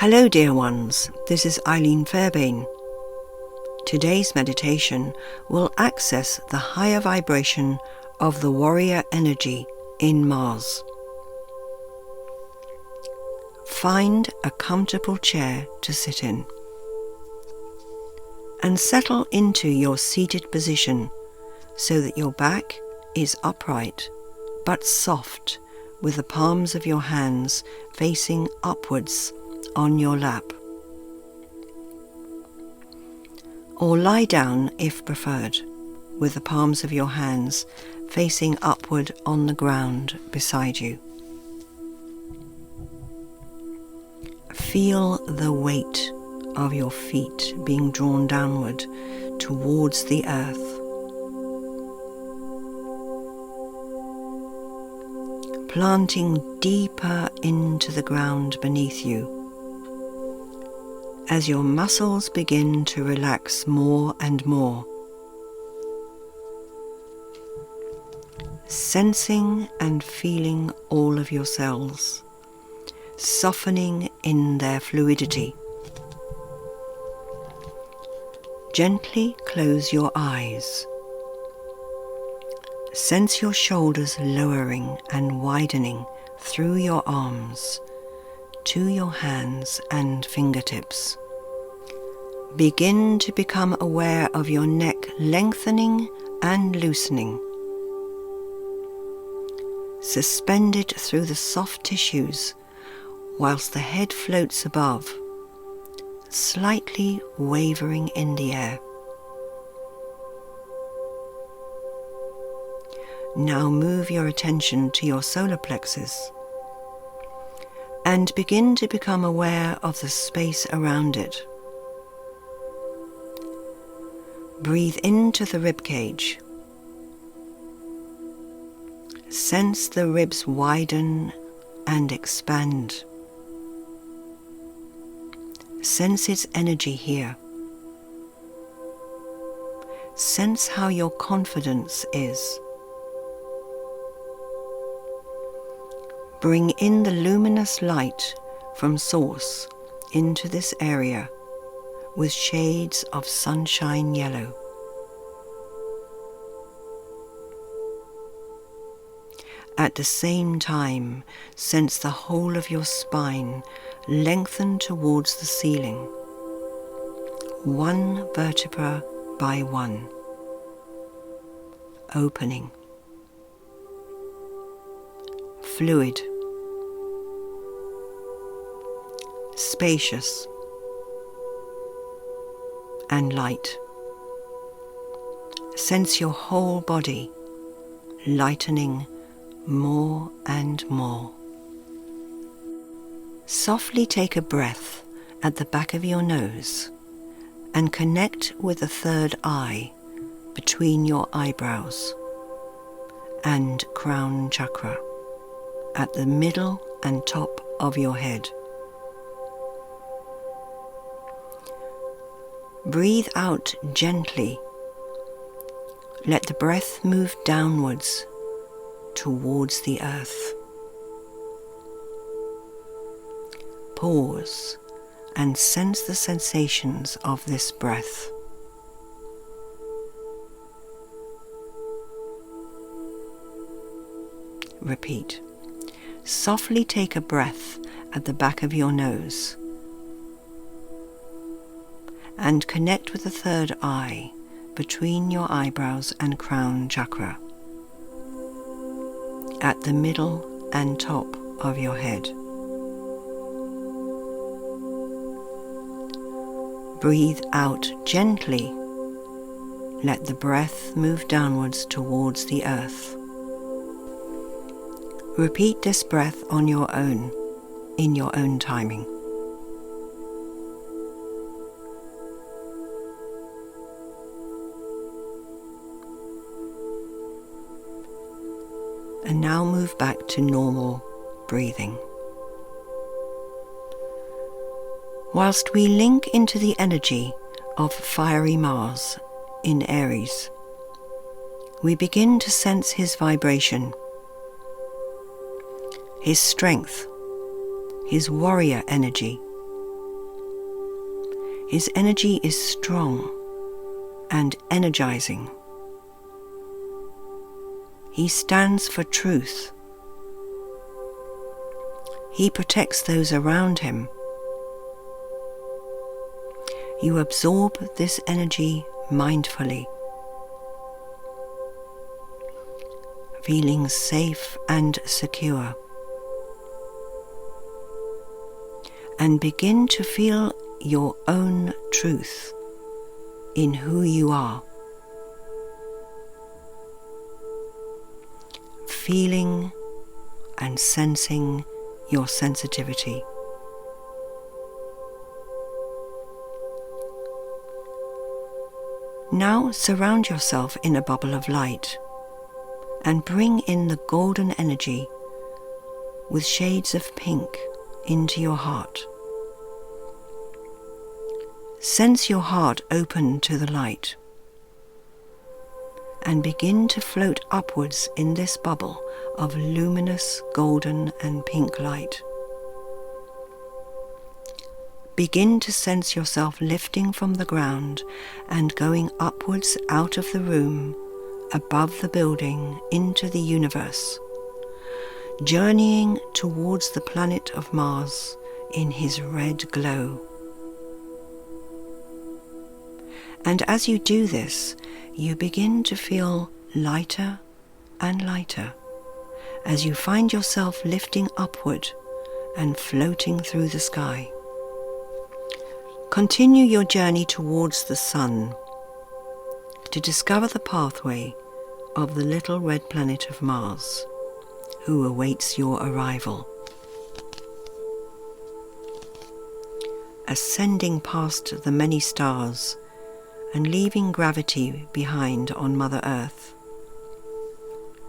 Hello dear ones, this is Eileen Fairbairn. Today's meditation will access the higher vibration of the warrior energy in Mars. Find a comfortable chair to sit in and settle into your seated position so that your back is upright but soft, with the palms of your hands facing upwards on your lap. Or lie down if preferred, with the palms of your hands facing upward on the ground beside you. Feel the weight of your feet being drawn downward towards the earth. Planting deeper into the ground beneath you as your muscles begin to relax more and more. Sensing and feeling all of your cells, softening in their fluidity. Gently close your eyes. Sense your shoulders lowering and widening through your arms to your hands and fingertips. Begin to become aware of your neck lengthening and loosening. Suspended through the soft tissues whilst the head floats above, slightly wavering in the air. Now move your attention to your solar plexus and begin to become aware of the space around it. Breathe into the rib cage. Sense the ribs widen and expand. Sense its energy here. Sense how your confidence is. Bring in the luminous light from Source into this area with shades of sunshine yellow. At the same time, sense the whole of your spine lengthen towards the ceiling, one vertebra by one, opening. Fluid, spacious, and light. Sense your whole body lightening more and more. Softly take a breath at the back of your nose and connect with the third eye between your eyebrows and crown chakra at the middle and top of your head. Breathe out gently. Let the breath move downwards towards the earth. Pause and sense the sensations of this breath. Repeat. Softly take a breath at the back of your nose and connect with the third eye between your eyebrows and crown chakra at the middle and top of your head. Breathe out gently. Let the breath move downwards towards the earth. Repeat this breath on your own, in your own timing. And now move back to normal breathing. Whilst we link into the energy of fiery Mars in Aries, we begin to sense his vibration, his strength, his warrior energy, His energy is strong and energizing. He stands for truth. He protects those around him. You absorb this energy mindfully, feeling safe and secure, and begin to feel your own truth in who you are, feeling and sensing your sensitivity. Now surround yourself in a bubble of light and bring in the golden energy with shades of pink into your heart. Sense your heart open to the light and begin to float upwards in this bubble of luminous golden and pink light. Begin to sense yourself lifting from the ground and going upwards out of the room, above the building, into the universe, journeying towards the planet of Mars in his red glow. And as you do this, you begin to feel lighter and lighter as you find yourself lifting upward and floating through the sky. Continue your journey towards the sun to discover the pathway of the little red planet of Mars, who awaits your arrival. Ascending past the many stars and leaving gravity behind on Mother Earth,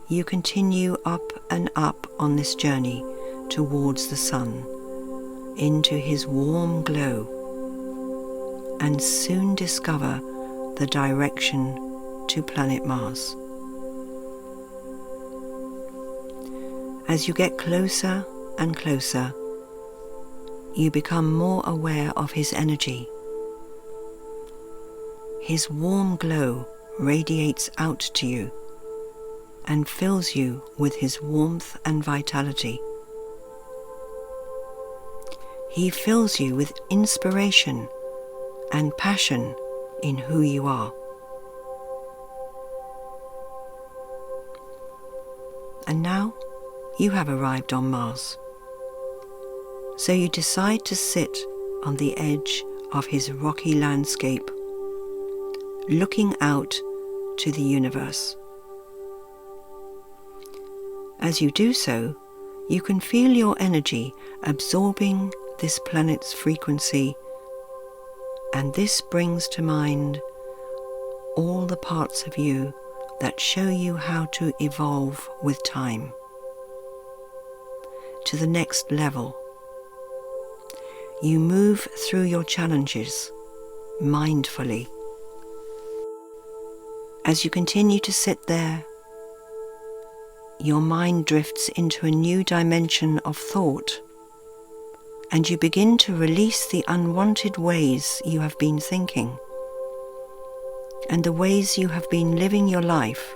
you continue up and up on this journey towards the sun, into his warm glow, and soon discover the direction to planet Mars. As you get closer and closer, you become more aware of his energy. His warm glow radiates out to you and fills you with his warmth and vitality. He fills you with inspiration and passion in who you are. And now you have arrived on Mars. So you decide to sit on the edge of his rocky landscape, looking out to the universe. As you do so, you can feel your energy absorbing this planet's frequency, and this brings to mind all the parts of you that show you how to evolve with time to the next level. You move through your challenges mindfully. As you continue to sit there, your mind drifts into a new dimension of thought, and you begin to release the unwanted ways you have been thinking and the ways you have been living your life,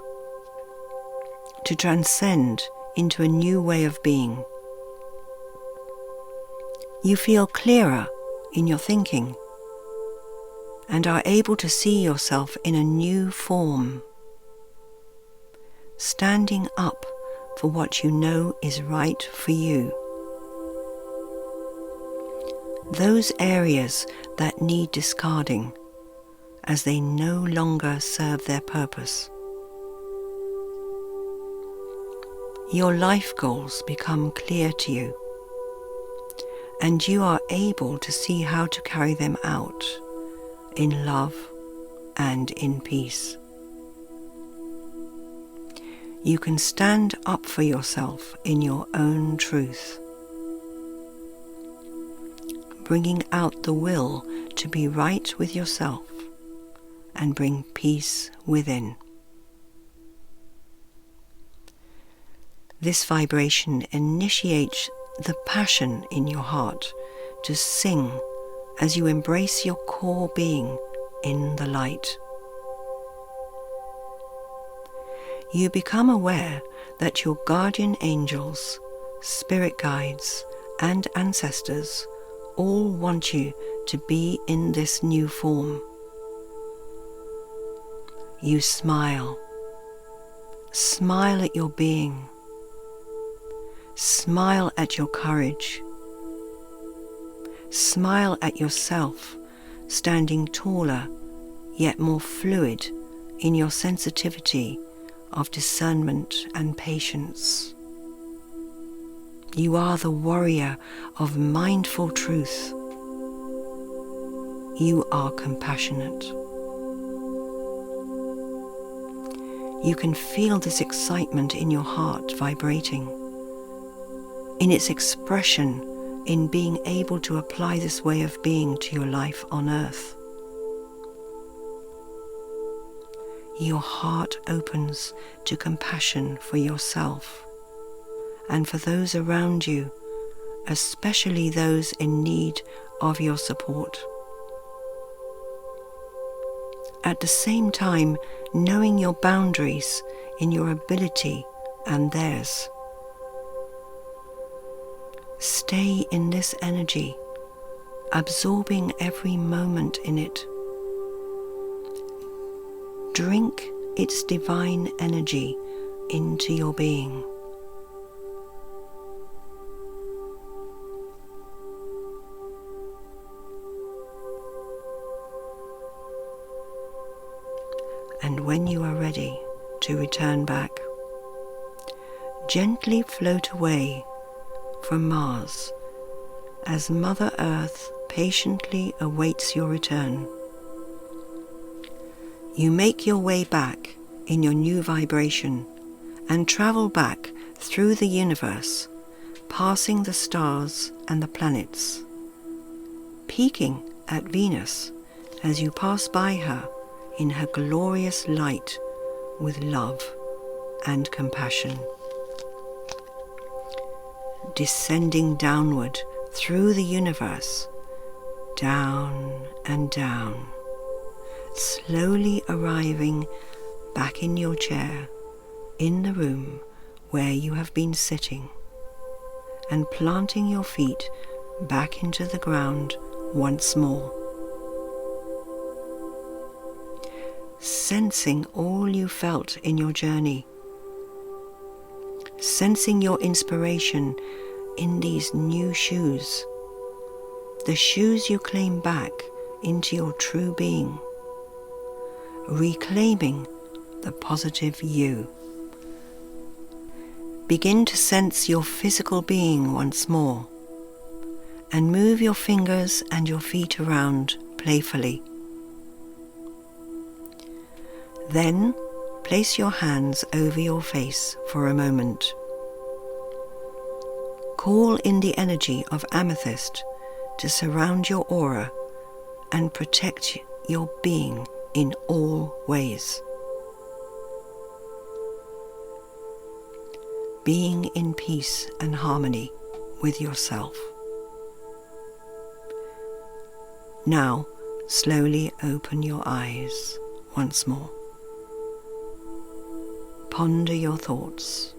to transcend into a new way of being. You feel clearer in your thinking and are able to see yourself in a new form, standing up for what you know is right for you. Those areas that need discarding as they no longer serve their purpose. Your life goals become clear to you, and you are able to see how to carry them out in love and in peace. You can stand up for yourself in your own truth, bringing out the will to be right with yourself and bring peace within. This vibration initiates the passion in your heart to sing as you embrace your core being in the light. You become aware that your guardian angels, spirit guides, and ancestors all want you to be in this new form. You smile. Smile at your being. Smile at your courage. Smile at yourself, standing taller yet more fluid in your sensitivity of discernment and patience. You are the warrior of mindful truth. You are compassionate. You can feel this excitement in your heart vibrating, in its expression in being able to apply this way of being to your life on earth. Your heart opens to compassion for yourself and for those around you, especially those in need of your support. At the same time, knowing your boundaries in your ability and theirs. Stay in this energy, absorbing every moment in it. Drink its divine energy into your being. And when you are ready to return back, gently float away from Mars as Mother Earth patiently awaits your return. You make your way back in your new vibration and travel back through the universe, passing the stars and the planets, peeking at Venus as you pass by her in her glorious light with love and compassion. Descending downward through the universe, down and down, slowly arriving back in your chair in the room where you have been sitting, and planting your feet back into the ground once more. Sensing all you felt in your journey, sensing your inspiration in these new shoes, the shoes you claim back into your true being, reclaiming the positive you. Begin to sense your physical being once more, and move your fingers and your feet around playfully. Then place your hands over your face for a moment. Call in the energy of amethyst to surround your aura and protect your being in all ways. Being in peace and harmony with yourself. Now, slowly open your eyes once more. Ponder your thoughts.